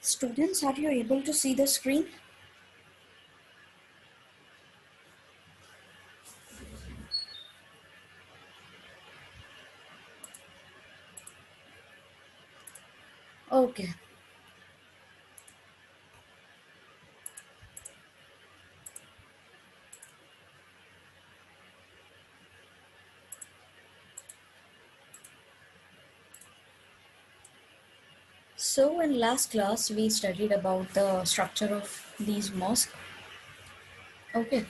Students, are you able to see the screen? Okay. So in last class, we studied about the structure of these mosques. Okay.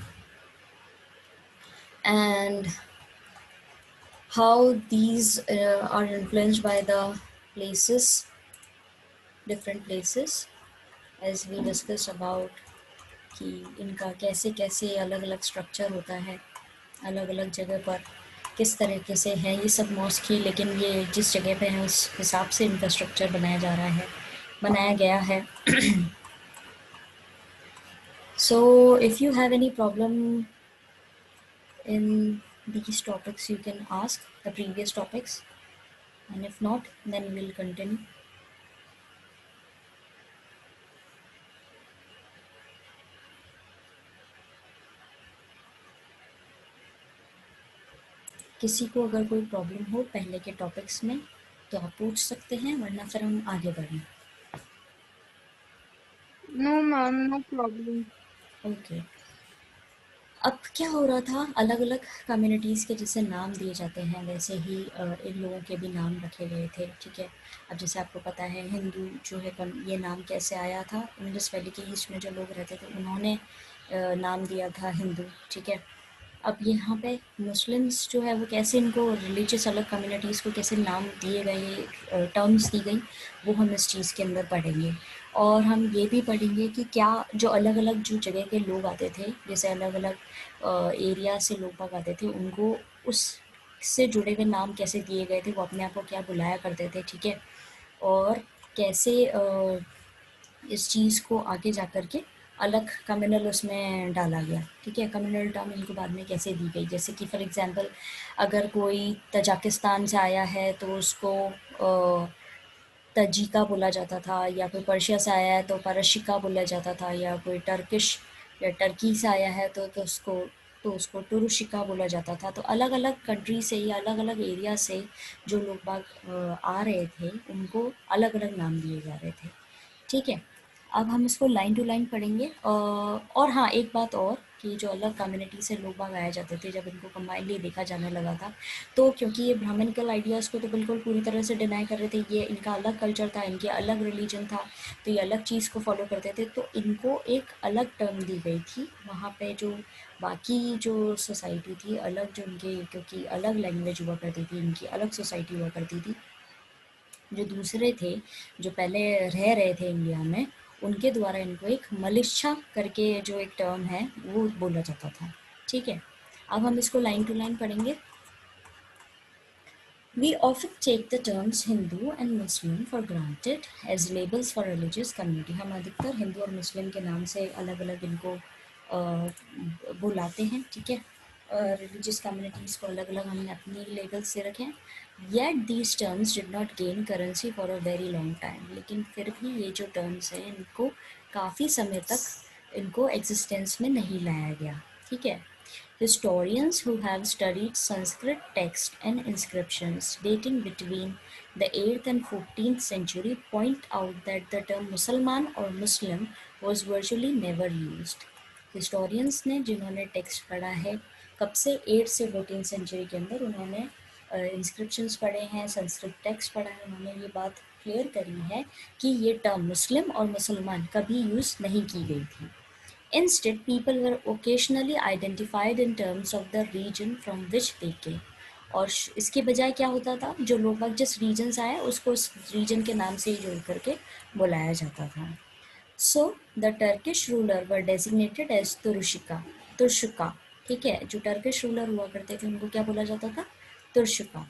And how these are influenced by the places, different places, as we discussed about कि इनका कैसे कैसे अलग अलग structure होता है अलग अलग जगह पर किस तरीके से है ये सब मॉस्क ही, लेकिन ये जिस जगह पे है उस हिसाब से इनका स्ट्रक्चर बनाया जा रहा है, बनाया गया है. So if you have any problem in these topics, you can ask the previous topics, and if not, then we'll continue. किसी को अगर कोई प्रॉब्लम हो पहले के टॉपिक्स में तो आप पूछ सकते हैं, वरना फिर हम आगे बढ़ें. No, ma'am, no problem. Okay. अब क्या हो रहा था, अलग अलग कम्युनिटीज़ के जैसे नाम दिए जाते हैं वैसे ही इन लोगों के भी नाम रखे गए थे. ठीक है. अब जैसे आपको पता है हिंदू जो है ये नाम कैसे आया था, इंडस वैली के ईस्ट में जो लोग रहते थे उन्होंने नाम दिया था हिंदू. ठीक है. अब यहाँ पे मुस्लिम्स जो है वो कैसे इनको रिलीजियस अलग कम्युनिटीज़ को कैसे नाम दिए गए, टर्म्स दी गई, वो हम इस चीज़ के अंदर पढ़ेंगे. और हम ये भी पढ़ेंगे कि क्या जो अलग अलग जो जगह के लोग आते थे, जैसे अलग अलग एरिया से लोग बाग आते थे, उनको उस से जुड़े हुए नाम कैसे दिए गए थे, वो अपने आप को क्या बुलाया करते थे. ठीक है. और कैसे इस चीज़ को आगे जा कर के अलग कम्युनल उसमें डाला गया. ठीक है. कम्युनल टर्म इनको बाद में कैसे दी गई, जैसे कि फॉर एग्जांपल अगर कोई तजाकिस्तान से आया है तो उसको तजिका बोला जाता था, या कोई पर्शिया से आया है तो परशिका बोला जाता था, या कोई टर्किश या टर्की से आया है तो उसको टुरुशिका बोला जाता था. तो अलग अलग कंट्री से या अलग अलग एरिया से जो लोग बाग आ रहे थे उनको अलग अलग नाम दिए जा रहे थे. ठीक है. अब हम इसको लाइन टू लाइन पढ़ेंगे. और हाँ, एक बात और कि जो अलग कम्युनिटी से लोग बाग आए जाते थे, जब इनको कंबाइनली देखा जाने लगा था, तो क्योंकि ये ब्राह्मणिकल आइडियाज़ को तो बिल्कुल पूरी तरह से डिनाई कर रहे थे, ये इनका अलग कल्चर था, इनके अलग रिलीजन था, तो ये अलग चीज़ को फॉलो करते थे, तो इनको एक अलग टर्म दी गई थी. वहाँ पे जो बाकी जो सोसाइटी थी अलग, जो इनके क्योंकि अलग लैंग्वेज हुआ करती थी, इनकी अलग सोसाइटी हुआ करती थी, जो दूसरे थे जो पहले रह रहे थे इंडिया में, उनके द्वारा इनको एक मलिच्छा करके जो एक टर्म है वो बोला जाता था. ठीक है. अब हम इसको लाइन टू लाइन पढ़ेंगे. We often take the terms Hindu and Muslim for granted as labels for religious community. हम अधिकतर हिंदू और मुस्लिम के नाम से अलग अलग इनको बुलाते हैं. ठीक है. रिलीजियस कम्युनिटीज़ को अलग अलग हमने अपनी लेबल से रखे हैं. Yet these terms did not gain currency for a very long time. लेकिन फिर भी ये जो टर्म्स हैं इनको काफ़ी समय तक इनको एग्जिस्टेंस में नहीं लाया गया. ठीक है. Historians who have studied Sanskrit texts and inscriptions dating between the 8th and 14th century point out that the term Musalman or Muslim was virtually never used. Historians ने जिन्होंने टेक्स्ट पढ़ा है कब से 8 से 14 सेंचुरी के अंदर, उन्होंने इंस्क्रिप्शंस पढ़े हैं, संस्कृत टेक्स्ट पढ़ा है, उन्होंने ये बात क्लियर करी है कि ये टर्म मुस्लिम और मुसलमान कभी यूज़ नहीं की गई थी. Instead, people were occasionally identified in terms of the region from which they came. और इसके बजाय क्या होता था, जो लोग बाग जिस रीजन से आए उसको उस रीजन के नाम से ही जोड़ करके बुलाया जाता था. So the Turkish ruler were designated as तुरुशिका, तुर्शुका. ठीक है. जो टर्किश रूलर हुआ करते थे उनको क्या बोला जाता था, तुर्शुका.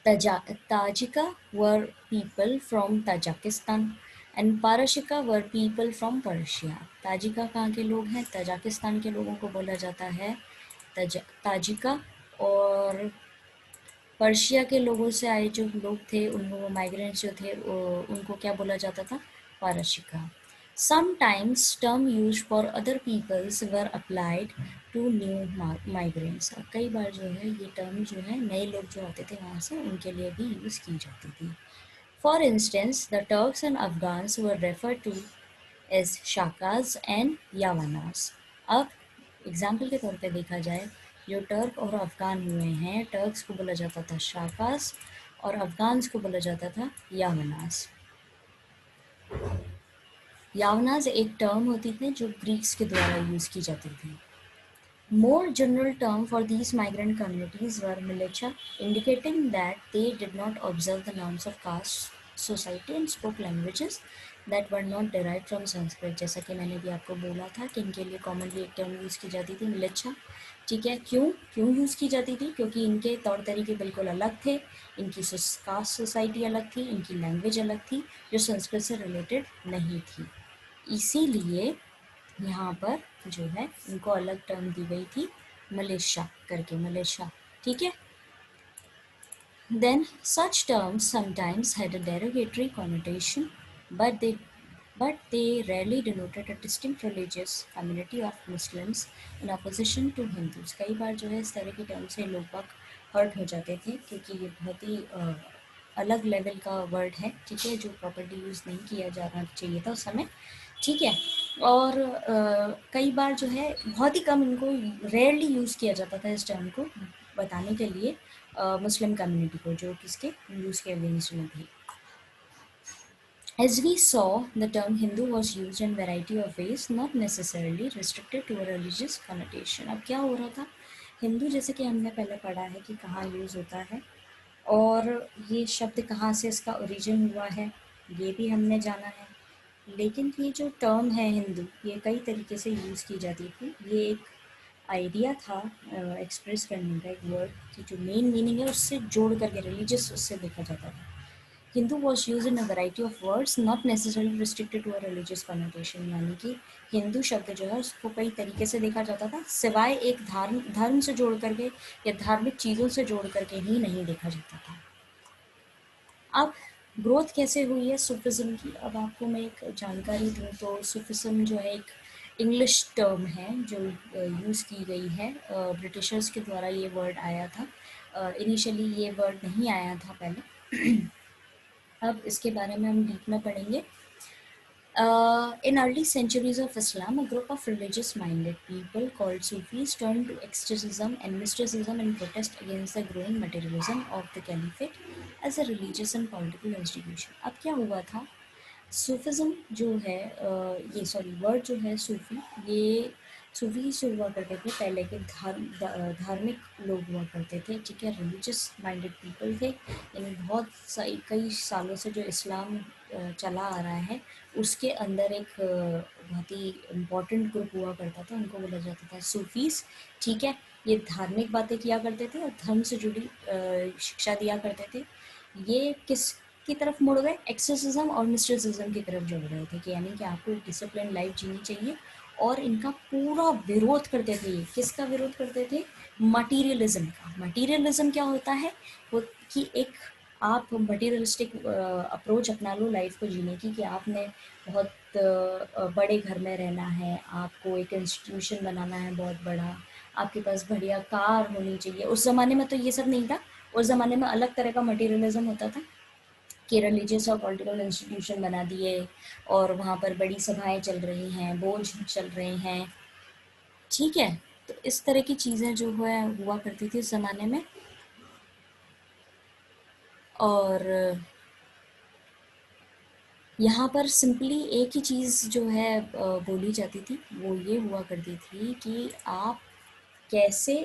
Tajika were people from Tajikistan and Parashika were people from Persia. ताजिका कहाँ के लोग हैं, तजाकिस्तान के लोगों को बोला जाता है ताजिका. और पर्शिया के लोगों से आए जो लोग थे, उनको माइग्रेंट्स जो थे उनको क्या बोला जाता था, Parashika. Sometimes term used for other peoples were applied to new migrants. अब कई बार जो है ये टर्म जो है नए लोग जो आते थे वहाँ से उनके लिए भी यूज़ की जाती थी. For instance, the Turks and Afghans were referred to as Shakas and Yavanas. अब एग्जाम्पल के तौर पे देखा जाए, जो टर्क और अफ़गान हुए हैं, टर्क्स को बोला जाता था शाकास और अफ़गान्स को बोला जाता था यावनास. यावनास एक टर्म होती थी जो ग्रीक्स के द्वारा यूज़ की जाती थी. More general term for these migrant communities were militia, indicating that they did not observe the norms of caste society and spoke languages that were not derived from Sanskrit. जैसा कि मैंने भी आपको बोला था कि इनके लिए कॉमनली एक टर्म यूज़ की जाती थी मिलिचा. ठीक है, क्यों क्यों यूज़ की जाती थी? क्योंकि इनके तौर तरीके बिल्कुल अलग थे, इनकी कास्ट सोसाइटी अलग थी, इनकी लैंग्वेज अलग थी जो संस्कृत से रिलेटेड नहीं थी. इसीलिए यहाँ पर जो है इनको अलग टर्म दी गई थी मलेशिया करके, मलेशिया. ठीक है. Then such terms sometimes had a derogatory connotation, but they rarely denoted a distinct religious community of Muslims in opposition to Hindus. कई बार जो है इस तरह की टर्म से लोग बाग हर्ट हो जाते थे क्योंकि ये बहुत ही अलग लेवल का वर्ड है. ठीक है, जो प्रॉपर्टी यूज़ नहीं किया जाना चाहिए था उस समय. ठीक है. और कई बार जो है बहुत ही कम इनको रेयरली यूज़ किया जाता था इस टर्म को बताने के लिए मुस्लिम कम्युनिटी को जो किसके हिंदूज़ के अगेंस्ट में थी. As we saw, the term Hindu was used in variety of ways, not necessarily restricted to a religious connotation. अब क्या हो रहा था, हिंदू जैसे कि हमने पहले पढ़ा है कि कहाँ यूज़ होता है और ये शब्द कहाँ से इसका ओरिजिन हुआ है ये भी हमने जाना है. लेकिन ये जो टर्म है हिंदू, ये कई तरीके से यूज़ की जाती थी. ये एक आइडिया था एक्सप्रेस करने का, एक वर्ड की जो मेन मीनिंग है उससे जोड़ करके रिलीजियस उससे देखा जाता था. Hindu was use in a variety of words not necessarily restricted to a religious connotation. यानी कि हिंदू शब्द जो है उसको कई तरीके से देखा जाता था, सिवाय एक धर्म से जोड़ करके या धार्मिक चीज़ों से जोड़ करके ही नहीं देखा जाता था. अब ग्रोथ कैसे हुई है सूफिज़्म की, अब आपको मैं एक जानकारी दूँ तो सूफिज़्म जो है एक इंग्लिश टर्म है जो यूज़ की गई है. ब्रिटिशर्स के द्वारा ये वर्ड आया था. इनिशियली ये वर्ड नहीं आया था पहले. अब इसके बारे में हम डीप में पढ़ेंगे. In early centuries of Islam, a group of religious-minded people called Sufis turned to ecstaticism and mysticism in protest against the growing materialism of the caliphate as a religious and political institution. अब क्या हुआ था, सूफिज़्म जो है ये sorry word जो है सूफ़ी, ये सूफ़ी से हुआ करते थे पहले के धार्मिक लोग हुआ करते थे. ठीक है, रिलीजियस माइंडेड पीपल थे. यानी बहुत कई सालों से जो इस्लाम चला आ रहा है उसके अंदर एक बहुत ही इम्पोर्टेंट ग्रुप हुआ करता था, उनको बोला जाता था सूफीज़. ठीक है, ये धार्मिक बातें किया करते थे और धर्म से जुड़ी शिक्षा दिया करते थे. ये किस की तरफ मुड़ गए, एक्सेसिज्म और मिस्टिसिज्म की तरफ जुड़ गए थे कि यानी कि आपको एक डिसिप्लिन लाइफ जीनी चाहिए. और इनका पूरा विरोध करते थे. ये किसका विरोध करते थे, मटीरियलिज्म का. मटीरियलिज्म क्या होता है, वो कि एक आप मटीरियलिस्टिक अप्रोच अपना लो लाइफ को जीने की, कि आपने बहुत बड़े घर में रहना है, आपको एक इंस्टीट्यूशन बनाना है बहुत बड़ा, आपके पास बढ़िया कार होनी चाहिए. उस ज़माने में तो ये सब नहीं था. उस ज़माने में अलग तरह का मटीरियलिज्म होता था कि रिलीजियस और पॉलिटिकल इंस्टीट्यूशन बना दिए और वहाँ पर बड़ी सभाएं चल रही हैं, बोझ चल रहे हैं. ठीक है, तो इस तरह की चीज़ें जो है हुआ करती थी उस ज़माने में. और यहाँ पर सिंपली एक ही चीज़ जो है बोली जाती थी, वो ये हुआ करती थी कि आप कैसे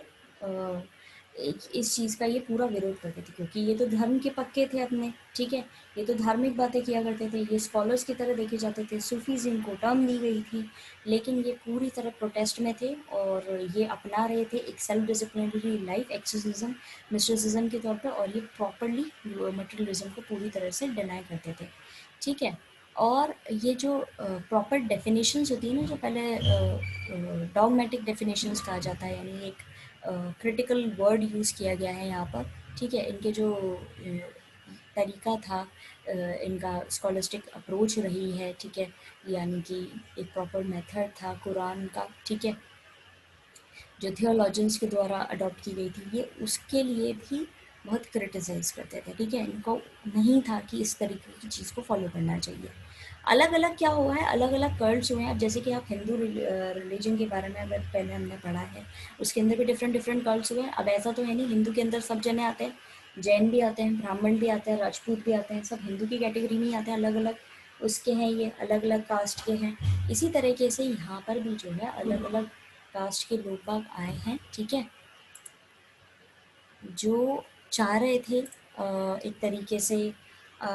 इस चीज़ का ये पूरा विरोध करते थे क्योंकि ये तो धर्म के पक्के थे अपने. ठीक है, ये तो धार्मिक बातें किया करते थे, ये स्कॉलर्स की तरह देखे जाते थे. सूफीज़ इनको टर्म दी गई थी, लेकिन ये पूरी तरह प्रोटेस्ट में थे और ये अपना रहे थे एक self disciplinary life exorcism mysticism के तौर पर, और ये प्रॉपरली मटेरियलिज्म को पूरी तरह से डिनाई करते थे. ठीक है, और ये जो प्रॉपर डेफिनेशंस होती है ना, जो पहले डॉगमेटिक डेफिनेशंस कहा जाता है, यानी एक क्रिटिकल वर्ड यूज़ किया गया है यहाँ पर. ठीक है, इनके जो तरीका था, इनका स्कॉलस्टिक अप्रोच रही है, ठीक है, यानी कि एक प्रॉपर मेथड था कुरान का, ठीक है, जो थियोलॉजियंस के द्वारा अडॉप्ट की गई थी, ये उसके लिए भी बहुत क्रिटिसाइज़ करते थे, ठीक है, इनको नहीं था कि इस तरीके की चीज़ को फॉलो करना चाहिए। अलग अलग क्या हुआ है, अलग अलग कल्ट्स हुए हैं। अब जैसे कि आप हिंदू रिलीजन के बारे में अगर पहले हमने पढ़ा है, उसके अंदर भी डिफरेंट डिफरेंट कल्ट्स हुए हैं। अब ऐसा तो है नहीं, हिंदू के अंदर सब जने आते हैं, जैन भी आते हैं, ब्राह्मण भी आते हैं, राजपूत भी आते हैं, सब हिंदू की कैटेगरी में ही आते हैं, अलग अलग उसके हैं, ये अलग अलग कास्ट के हैं। इसी तरीके से यहाँ पर भी जो है अलग अलग कास्ट के लोग बाग आए हैं, ठीक है, जो चाह रहे थे एक तरीके से अ,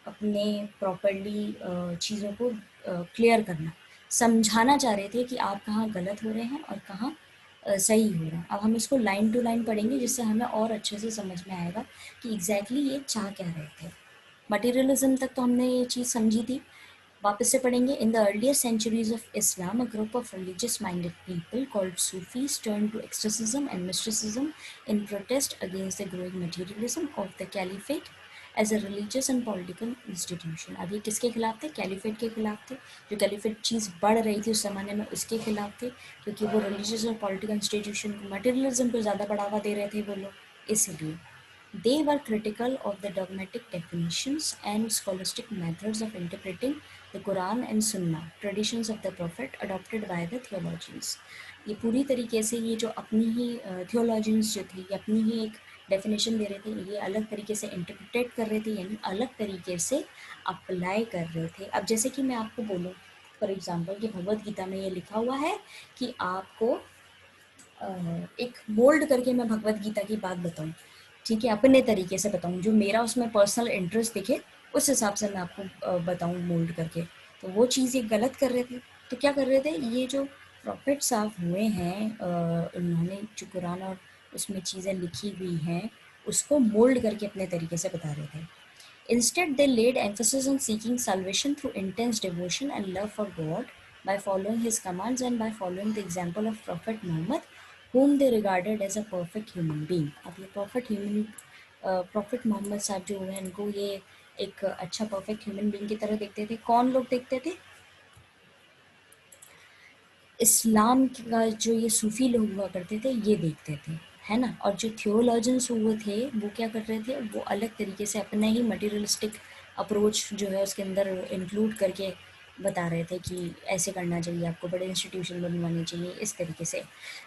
अपने प्रॉपरली चीज़ों को क्लियर करना, समझाना चाह रहे थे कि आप कहाँ गलत हो रहे हैं और कहाँ सही हो रहा है। अब हम इसको लाइन टू लाइन पढ़ेंगे, जिससे हमें और अच्छे से समझ में आएगा कि एग्जैक्टली ये चाह क्या रहे थे। मटेरियलिज्म तक तो हमने ये चीज़ समझी थी। वापस से पढ़ेंगे। In the earlier centuries of Islam, a group of religious minded people called Sufis turn to asceticism and mysticism in protest against the growing materialism of the caliphate as a religious and political institution. अब ये किसके खिलाफ थे? Caliphate के खिलाफ थे। जो caliphate चीज़ बढ़ रही थी उस ज़माने में, उसके खिलाफ थे, क्योंकि वो रिलीजियस और पॉलिटिकल इंस्टीट्यूशन को, मटेरियलिज्म को ज़्यादा बढ़ावा दे रहे थे वो लोग, इसीलिए। They were critical of the dogmatic definitions and scholastic methods of interpreting the Quran and Sunnah, traditions of the Prophet adopted by the theologians. ये पूरी तरीके से ये जो अपनी ही थियोलॉजियंस जो थे, ये अपनी ही एक डेफिनेशन दे रहे थे, ये अलग तरीके से इंटरप्रेट कर रहे थे, यानी अलग तरीके से अप्लाई कर रहे थे। अब जैसे कि मैं आपको बोलूँ फॉर एग्जांपल कि भगवत गीता में ये लिखा हुआ है कि आपको एक मोल्ड करके मैं भगवत गीता की बात बताऊँ, ठीक है, अपने तरीके से बताऊँ, जो मेरा उसमें पर्सनल इंटरेस्ट दिखे उस हिसाब से मैं आपको बताऊँ मोल्ड करके, तो वो चीज़ ये गलत कर रहे थे। तो क्या कर रहे थे, ये जो प्रॉफिट साहब हुए हैं, उन्होंने जो कुरान और उसमें चीज़ें लिखी हुई हैं उसको मोल्ड करके अपने तरीके से बता रहे थे। Instead, they laid emphasis on seeking salvation through intense devotion and love for God by following His commands and by following the example of Prophet Muhammad, whom they regarded as a perfect human being. अब ये profit Mohammad साहब जो हैं, इनको ये एक अच्छा perfect human being की तरह देखते थे। कौन लोग देखते थे? इस्लाम का जो ये सूफ़ी लोग हुआ करते थे, ये देखते थे, है ना? और जो थियोलॉजियंस हुए थे, वो क्या कर रहे थे, वो अलग तरीके से अपना ही मटेरियलिस्टिक अप्रोच जो है उसके अंदर इंक्लूड करके बता रहे थे कि ऐसे करना चाहिए, आपको बड़े इंस्टीट्यूशन बनवाने चाहिए, इस तरीके से।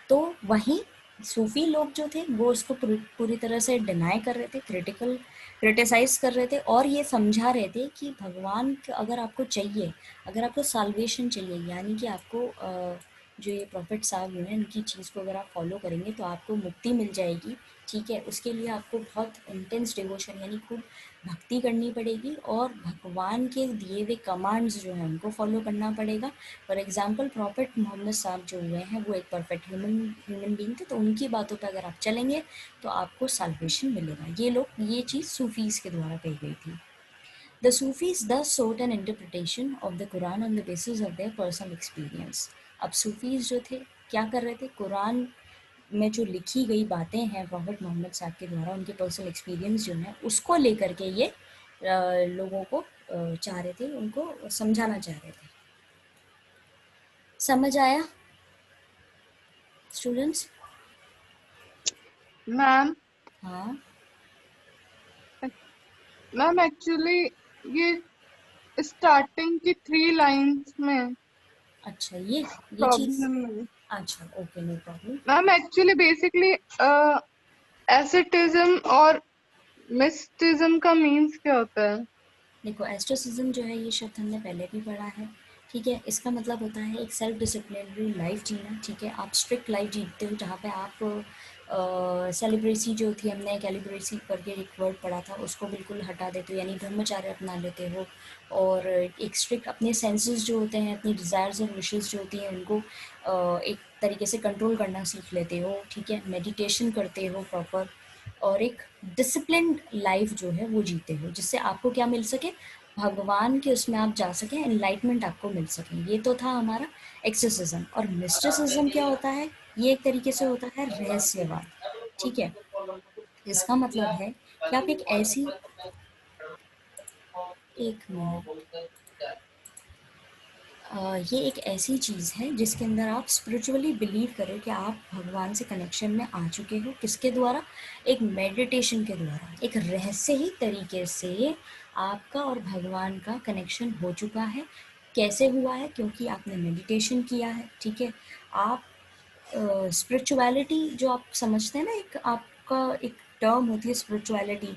तो वहीं सूफ़ी लोग जो थे, वो उसको पूरी तरह से डिनाई कर रहे थे, क्रिटिसाइज़ कर रहे थे, और ये समझा रहे थे कि भगवान अगर आपको चाहिए, अगर आपको साल्वेशन चाहिए, यानी कि आपको जो ये प्रॉफिट साहब हैं, इनकी चीज़ को अगर आप फॉलो करेंगे तो आपको मुक्ति मिल जाएगी, ठीक है, उसके लिए आपको बहुत इंटेंस डिवोशन यानी खूब भक्ति करनी पड़ेगी, और भगवान के दिए हुए कमांड्स जो हैं उनको फॉलो करना पड़ेगा। फॉर एग्जांपल प्रॉफिट मोहम्मद साहब जो हुए हैं, वो एक परफेक्ट ह्यूमन बीइंग थे, तो उनकी बातों पर अगर आप चलेंगे तो आपको साल्वेशन मिलेगा। ये लोग, ये चीज़ सूफीज़ के द्वारा कही गई थी। The Sufis thus sought an interpretation of the Quran on the basis of their personal experience. अब सूफीज़ जो थे, क्या कर रहे थे, कुरान में जो लिखी गई बातें हैं प्रॉफिट मोहम्मद साहब के द्वारा, उनके पर्सनल एक्सपीरियंस जो है उसको लेकर के ये लोगों को चाह रहे थे, उनको समझाना चाह रहे थे। समझ आया स्टूडेंट्स? मैम हाँ। मैम एक्चुअली ये स्टार्टिंग की 3 लाइंस में अच्छा, ये चीज़। प्रॉब्लम है। अच्छा, okay, no problem. Ma'am actually basically asceticism और मिस्टिज्म का मीन्स क्या होता है? देखो, एस्ट्रोसिज्म जो है, ये शब्द हमने पहले भी पढ़ा है, ठीक है, इसका मतलब होता है एक सेल्फ डिसिप्लिनरी लाइफ जीना, ठीक है, आप स्ट्रिक्ट लाइफ जीते हो, जहाँ पे आप सेलिब्रेसी जो थी, हमने कैलिब्रेसी करके एक वर्ड पढ़ा था, उसको बिल्कुल हटा देते हो, यानी ब्रह्मचार्य अपना लेते हो, और एक स्ट्रिक्ट अपने सेंसेस जो होते हैं, अपनी डिज़ायर्स और विशेज़ जो होती हैं, उनको एक तरीके से कंट्रोल करना सीख लेते हो, ठीक है, मेडिटेशन करते हो प्रॉपर, और एक डिसिप्लिन्ड लाइफ जो है वो जीते हो, जिससे आपको क्या मिल सके, भगवान के उसमें आप जा सकें, एनलाइटमेंट आपको मिल सके। ये तो था हमारा एक्सेसिज्म। और मिस्टिसिज्म क्या होता है? ये एक तरीके से होता है रहस्यवाद, ठीक है, इसका मतलब है कि आप एक ऐसी एक मिनट। ये एक ऐसी चीज़ है जिसके अंदर आप स्पिरिचुअली बिलीव करें कि आप भगवान से कनेक्शन में आ चुके हो। किसके द्वारा? एक मेडिटेशन के द्वारा, एक रहस्य ही तरीके से आपका और भगवान का कनेक्शन हो चुका है। कैसे हुआ है? क्योंकि आपने मेडिटेशन किया है, ठीक है। आप स्पिरिचुअलिटी जो आप समझते हैं ना, एक आपका एक टर्म होती है स्पिरिचुअलिटी,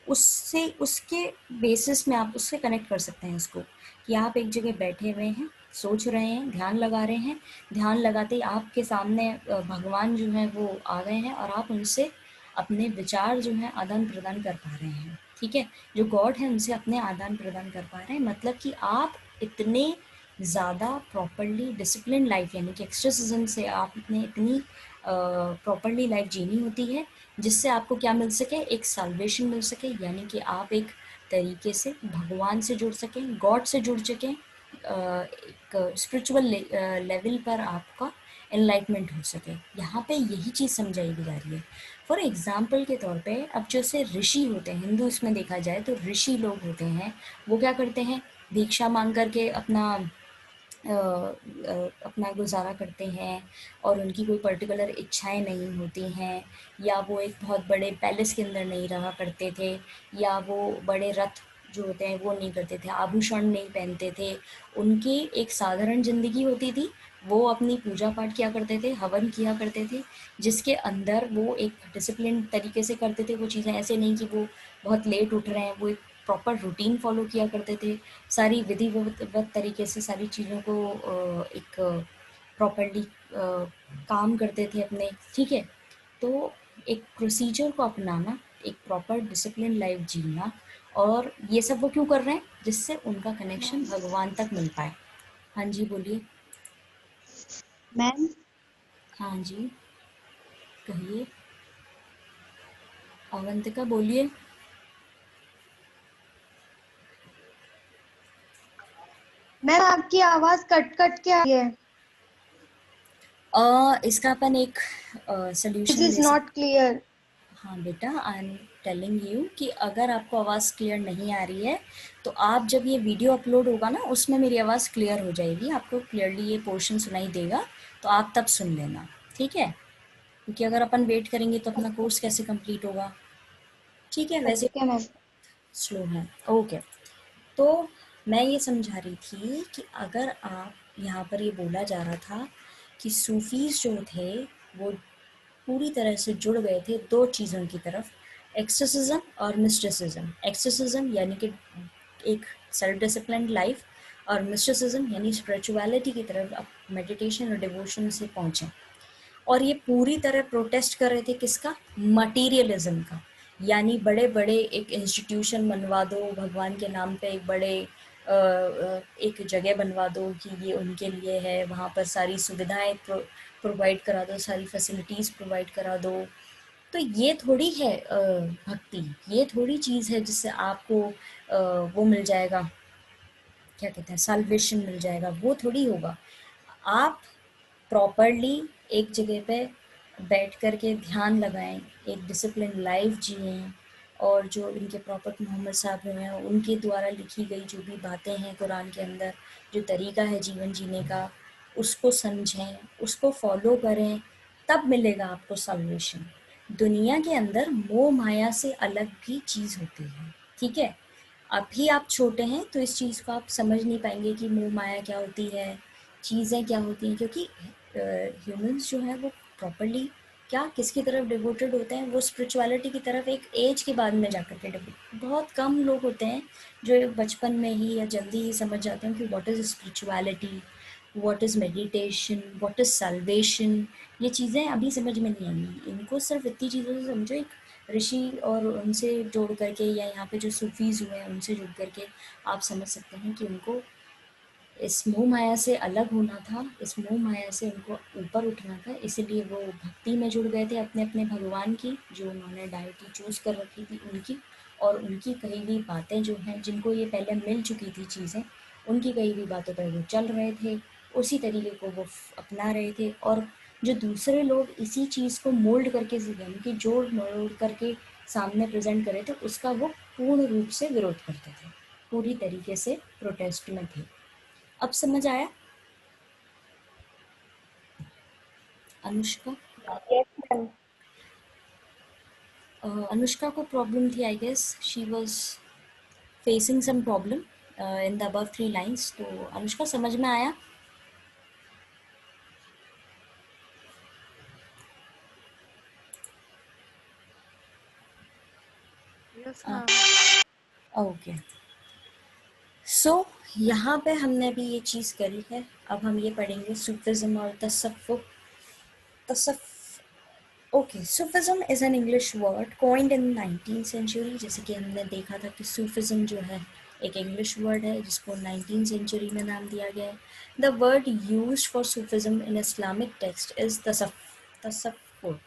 उससे उसके बेसिस में आप उससे कनेक्ट कर सकते हैं इसको, कि आप एक जगह बैठे हुए हैं, सोच रहे हैं, ध्यान लगा रहे हैं, ध्यान लगाते ही आपके सामने भगवान जो हैं वो आ गए हैं और आप उनसे अपने विचार जो हैं आदान प्रदान कर पा रहे हैं, ठीक है। जो गॉड है उनसे अपने आदान प्रदान कर पा रहे हैं, मतलब कि आप इतने ज़्यादा प्रॉपरली डिसिप्लिन लाइफ, यानी कि एक्सरसिज्म से आपने इतनी प्रॉपरली लाइफ जीनी होती है जिससे आपको क्या मिल सके? एक साल्वेशन मिल सके, यानी कि आप एक तरीके से भगवान से जुड़ सकें, गॉड से जुड़ सकें, एक स्पिरिचुअल लेवल पर आपका एनलाइटमेंट हो सके। यहाँ पे यही चीज़ समझाई जा रही है। फॉर एग्जाम्पल के तौर पे, अब जैसे ऋषि होते हैं हिंदू इसमें देखा जाए तो ऋषि लोग होते हैं, वो क्या करते हैं? भिक्षा मांग करके अपना गुजारा करते हैं और उनकी कोई पर्टिकुलर इच्छाएं नहीं होती हैं, या वो एक बहुत बड़े पैलेस के अंदर नहीं रहा करते थे, या वो बड़े रथ जो होते हैं वो नहीं करते थे, आभूषण नहीं पहनते थे। उनकी एक साधारण ज़िंदगी होती थी। वो अपनी पूजा पाठ किया करते थे, हवन किया करते थे, जिसके अंदर वो एक डिसिप्लिन तरीके से करते थे वो चीज़ें। ऐसे नहीं कि वो बहुत लेट उठ रहे हैं, वो एक प्रॉपर रूटीन फॉलो किया करते थे। सारी विधिवत तरीके से सारी चीज़ों को एक प्रॉपरली काम करते थे अपने, ठीक है। तो एक प्रोसीजर को अपनाना, एक प्रॉपर डिसिप्लिन लाइफ जीना, और ये सब वो क्यों कर रहे हैं? जिससे उनका कनेक्शन भगवान तक मिल पाए। हाँ जी, बोलिए। मैम, हाँ जी, कहिए। अवंतिका बोलिए। मैम आपकी आवाज कट कट के आ रही है। इसका अपन एक दिस सोल्यूशन इज ले सकते। Not clear. हाँ बेटा, आई एम टेलिंग यू कि अगर आपको आवाज़ क्लियर नहीं आ रही है तो आप जब ये वीडियो अपलोड होगा ना, उसमें मेरी आवाज़ क्लियर हो जाएगी, आपको क्लियरली ये पोर्शन सुनाई देगा, तो आप तब सुन लेना, ठीक है। क्योंकि अगर अपन वेट करेंगे तो अपना कोर्स कैसे कंप्लीट होगा? ठीक है, वैसे ओके मैम। स्लो है, ओके। तो मैं ये समझा रही थी कि अगर आप, यहाँ पर ये बोला जा रहा था कि सूफीज़ जो थे वो पूरी तरह से जुड़ गए थे दो चीज़ों की तरफ, एक्सोसिज्म और मिस्टिसिज्म। एक्सोसिज्म यानी कि एक सेल्फ डिसिप्लिन लाइफ, और मिस्टिसिज्म यानी स्पिरिचुअलिटी की तरफ अब मेडिटेशन और डिवोशन से पहुँचे। और ये पूरी तरह प्रोटेस्ट कर रहे थे किसका? मटीरियलिज्म का। यानी बड़े बड़े एक इंस्टीट्यूशन बनवा दो भगवान के नाम पे, एक बड़े एक जगह बनवा दो कि ये उनके लिए है, वहाँ पर सारी सुविधाएं प्रोवाइड करा दो, सारी फैसिलिटीज़ प्रोवाइड करा दो। तो ये थोड़ी है भक्ति, ये थोड़ी चीज़ है जिससे आपको वो मिल जाएगा, क्या कहते हैं, साल्वेशन मिल जाएगा, वो थोड़ी होगा। आप प्रॉपरली एक जगह पे बैठ कर के ध्यान लगाएं, एक डिसिप्लिन लाइफ जिएं, और जो इनके प्रॉफेट मोहम्मद साहब हैं उनके द्वारा लिखी गई जो भी बातें हैं कुरान के अंदर, जो तरीका है जीवन जीने का, उसको समझें, उसको फॉलो करें, तब मिलेगा आपको सल्वेशन। दुनिया के अंदर मोह माया से अलग भी चीज़ होती है, ठीक है। अभी आप छोटे हैं तो इस चीज़ को आप समझ नहीं पाएंगे कि मोह माया क्या होती है, चीज़ें क्या होती हैं, क्योंकि ह्यूमंस जो हैं वो प्रॉपरली क्या किसकी तरफ डिवोटेड होते हैं? वो स्पिरिचुअलिटी की तरफ एक एज के बाद में जाकर के बहुत कम लोग होते हैं जो बचपन में ही या जल्दी ही समझ जाते हैं कि what is spirituality, what is meditation, what is salvation. ये चीज़ें अभी समझ में नहीं आएंगी इनको, सिर्फ इतनी चीज़ों से समझो, एक ऋषि और उनसे जोड़ करके, या यहाँ पे जो सूफीज़ हुए हैं उनसे जुड़ करके आप समझ सकते हैं कि उनको इस मोह माया से अलग होना था, इस मोह माया से उनको ऊपर उठना था, इसीलिए वो भक्ति में जुड़ गए थे अपने अपने भगवान की, जो उन्होंने डायटी चूज़ कर रखी थी उनकी। और उनकी कही हुई बातें जो हैं, जिनको ये पहले मिल चुकी थी चीज़ें, उनकी कही हुई बातों पर वो चल रहे थे, उसी तरीके को वो अपना रहे थे। और जो दूसरे लोग इसी चीज़ को मोल्ड करके, यानी कि जोड़ मरोड़ करके सामने प्रेजेंट करे थे, उसका वो पूर्ण रूप से विरोध करते थे। पूरी तरीके से प्रोटेस्ट में थे। अब समझ आया? अनुष्का? Yes, ma'am. अनुष्का को प्रॉब्लम थी, I guess she was facing some problem in the above 3 lines. तो अनुष्का समझ में आया? Yes, ma'am. ओके, सो यहाँ पे हमने भी ये चीज़ करी है। अब हम ये पढ़ेंगे सूफिज्म और तसव्वुफ। Okay, Sufism is an English word coined in 19th century. जैसे कि हमने देखा था कि सूफिज्म जो है एक इंग्लिश वर्ड है जिसको 19th सेंचुरी में नाम दिया गया है। The word used for Sufism in Islamic text is तसव्वुफ।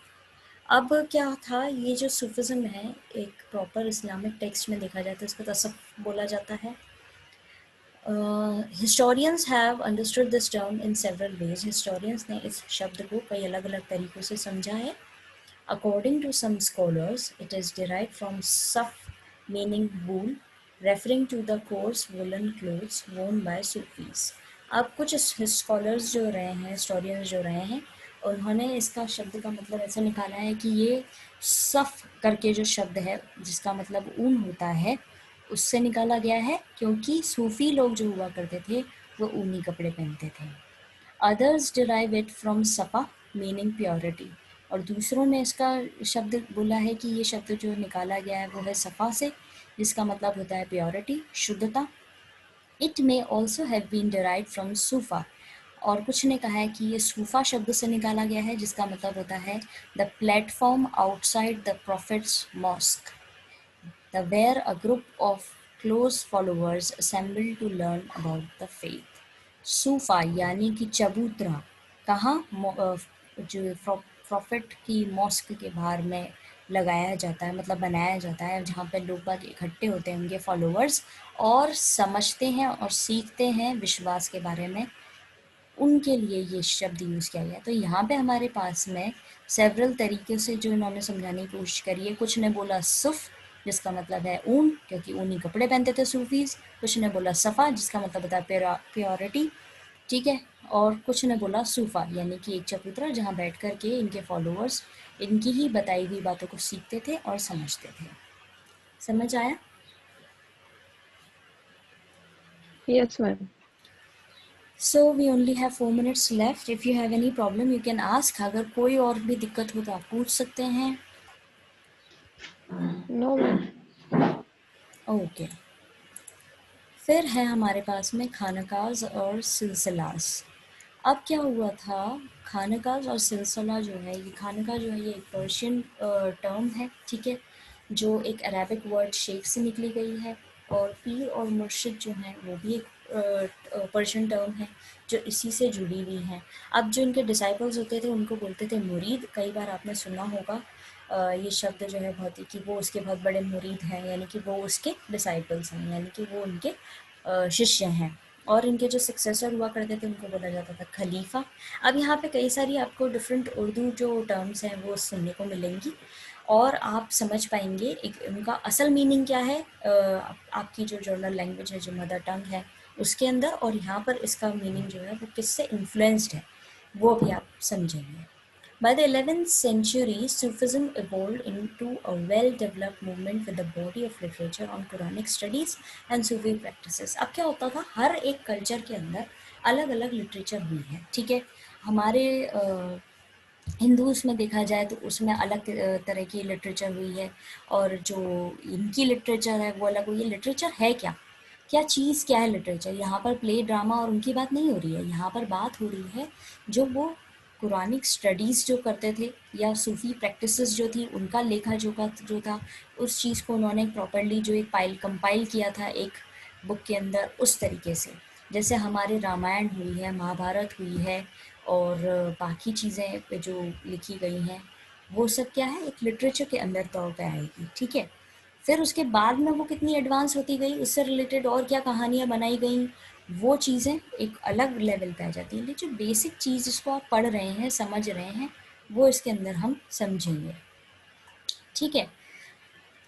अब क्या था, ये जो सूफिज्म है एक प्रॉपर इस्लामिक टेक्स्ट में देखा जाता है, इसको तसव्वुफ बोला जाता है। Historians have understood this term in several ways. Historians ने इस शब्द को कई अलग अलग तरीक़ों से समझा है। According to some scholars, it is derived from saf, meaning wool, referring to the coarse woolen clothes worn by Sufis. अब कुछ स्कॉलर्स जो रहे हैं, हिस्टोरियंस जो रहे हैं, उन्होंने इसका शब्द का मतलब ऐसे निकाला है कि ये सफ़ करके जो शब्द है जिसका मतलब ऊन होता है उससे निकाला गया है, क्योंकि सूफ़ी लोग जो हुआ करते थे वो ऊनी कपड़े पहनते थे। अदर्स डिराइव इट फ्रॉम सफ़ा मीनिंग प्योरिटी, और दूसरों ने इसका शब्द बोला है कि ये शब्द जो निकाला गया है वो है सफ़ा से, जिसका मतलब होता है प्योरिटी, शुद्धता। It may also have been derive from सूफ़ा, और कुछ ने कहा है कि ये सूफ़ा शब्द से निकाला गया है जिसका मतलब होता है the platform outside the prophet's mosque, the where a group of close followers assemble to learn about the faith. Sofa यानी कि चबूतरा कहाँ, जो प्रॉफिट की मॉस्क के बाहर में लगाया जाता है, मतलब बनाया जाता है, जहाँ पे लोग बाग इकट्ठे होते हैं उनके फॉलोअर्स और समझते हैं और सीखते हैं विश्वास के बारे में, उनके लिए ये शब्द यूज़ किया गया। तो यहाँ पे हमारे पास में सेवरल तरीके से जो इन्होंने समझाने की कोशिश करी है। कुछ ने बोला सुफ़ जिसका मतलब है ऊन, क्योंकि ऊनी कपड़े पहनते थे सूफीज़। कुछ ने बोला सफ़ा जिसका मतलब होता है प्योरिटी, ठीक है। और कुछ ने बोला सूफ़ा यानी कि एक चबूतरा जहाँ बैठ कर के इनके फॉलोअर्स इनकी ही बताई हुई बातों को सीखते थे और समझते थे। समझ आया? Yes, ma'am. So we only have 4 minutes left. If you have any problem you can ask. अगर कोई और भी दिक्कत हो तो आप पूछ सकते हैं। No, ma'am. ओके, फिर है हमारे पास में खानकाज और सिलसिलास। अब क्या हुआ था, खानकाज और सिलसिला जो है, ये खानका जो है ये एक पर्शियन टर्म है, ठीक है, जो एक अरेबिक वर्ड शेख से निकली गई है। और पीर और मुर्शिद जो हैं वो भी एक पर्शियन टर्म है जो इसी से जुड़ी हुई हैं। अब जो इनके डिसाइपल्स होते थे उनको बोलते थे मुरीद। कई बार आपने सुना होगा ये शब्द जो है बहुत ही, कि वो उसके बहुत बड़े मुरीद हैं, यानी कि वो उसके डिसाइपल्स हैं, यानी कि वो उनके शिष्य हैं। और इनके जो सक्सेसर हुआ करते थे उनको बोला जाता था खलीफा। अब यहाँ पे कई सारी आपको डिफरेंट उर्दू जो टर्म्स हैं वो सुनने को मिलेंगी और आप समझ पाएंगे एक उनका असल मीनिंग क्या है आपकी जो जर्नल लैंग्वेज है, जो मदर टंग है उसके अंदर, और यहाँ पर इसका मीनिंग जो है वो किससे इन्फ्लुएंस्ड है वो भी आप समझेंगे। By the 11th century, Sufism evolved into a well-developed movement with a body of literature on Quranic studies and Sufi practices. अब क्या होता था, हर एक कल्चर के अंदर अलग अलग लिटरेचर हुई है, ठीक है। हमारे हिंदूज़ में देखा जाए तो उसमें अलग तरह की लिटरेचर हुई है, और जो इनकी लिटरेचर है वो अलग हुई है। लिटरेचर है क्या, क्या चीज़ क्या है लिटरेचर? यहाँ पर प्ले ड्रामा और उनकी बात नहीं हो रही है, यहाँ पर बात हो रही है जो वो कुरानिक स्टडीज़ जो करते थे या सूफ़ी प्रैक्टिसेस जो थी उनका लेखा जोखा जो था, उस चीज़ को उन्होंने प्रॉपर्ली जो एक कंपाइल किया था एक बुक के अंदर, उस तरीके से। जैसे हमारे रामायण हुई है, महाभारत हुई है, और बाकी चीज़ें जो लिखी गई हैं वो सब क्या है, एक लिटरेचर के अंदर तौर पे आएगी, ठीक है। फिर उसके बाद में वो कितनी एडवांस होती गई, उससे रिलेटेड और क्या कहानियाँ बनाई गई, वो चीज़ें एक अलग लेवल पे आ जाती हैं। लेकिन जो बेसिक चीज़ जिसको आप पढ़ रहे हैं, समझ रहे हैं, वो इसके अंदर हम समझेंगे, ठीक है।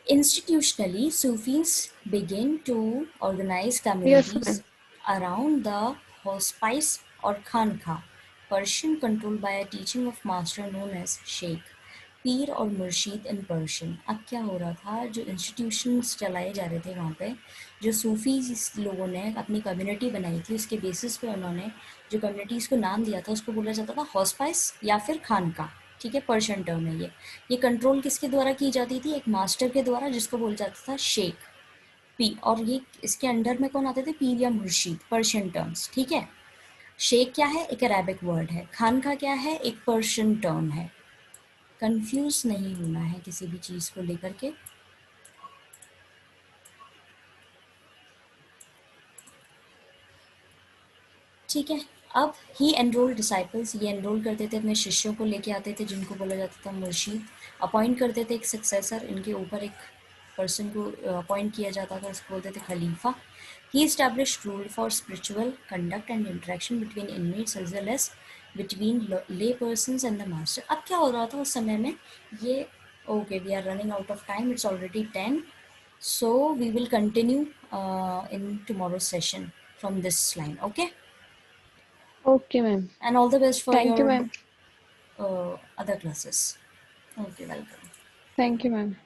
Institutionally, Sufis began to organize Yes, communities ma'am. around the hospice or khanqa, Persian controlled by a teaching of master known as sheikh, पीर और मुर्शीद इन पर्शियन। अब क्या हो रहा था, जो इंस्टीट्यूशंस चलाए जा रहे थे वहाँ पे, जो सूफी लोगों ने अपनी कम्युनिटी बनाई थी, उसके बेसिस पे उन्होंने जो कम्युनिटीज़ को नाम दिया था उसको बोला जाता था हॉस्पाइस या फिर खानका। ठीक है, पर्शियन टर्म है ये कंट्रोल किसके द्वारा की जाती थी? एक मास्टर के द्वारा, जिसको बोला जाता था शेख, पी, और ये इसके अंडर में कौन आते थे? पीर या मुर्शीद, पर्शियन टर्म्स। ठीक है, शेख क्या है? एक अरेबिक वर्ड है। खानका क्या है? एक पर्शियन टर्म है। कंफ्यूज नहीं होना है किसी भी चीज़ को लेकर के। ठीक है, अब ही एनरोल डिसाइपल्स, ये एनरोल करते थे, अपने शिष्यों को लेके आते थे जिनको बोला जाता था मुर्शीद, अपॉइंट करते थे एक सक्सेसर, इनके ऊपर एक पर्सन को अपॉइंट किया जाता था, उसको बोलते थे खलीफा। He establish rule for spiritual conduct and interaction between inmates as well as between lay persons and the master. अब क्या हो रहा था उस समय में ये, okay we are running out of time, it's already 10, so we will continue in tomorrow's session from this line. Okay, Okay, ma'am. and all the best for Thank you, your ma'am. other classes. Okay, welcome. Thank you, ma'am.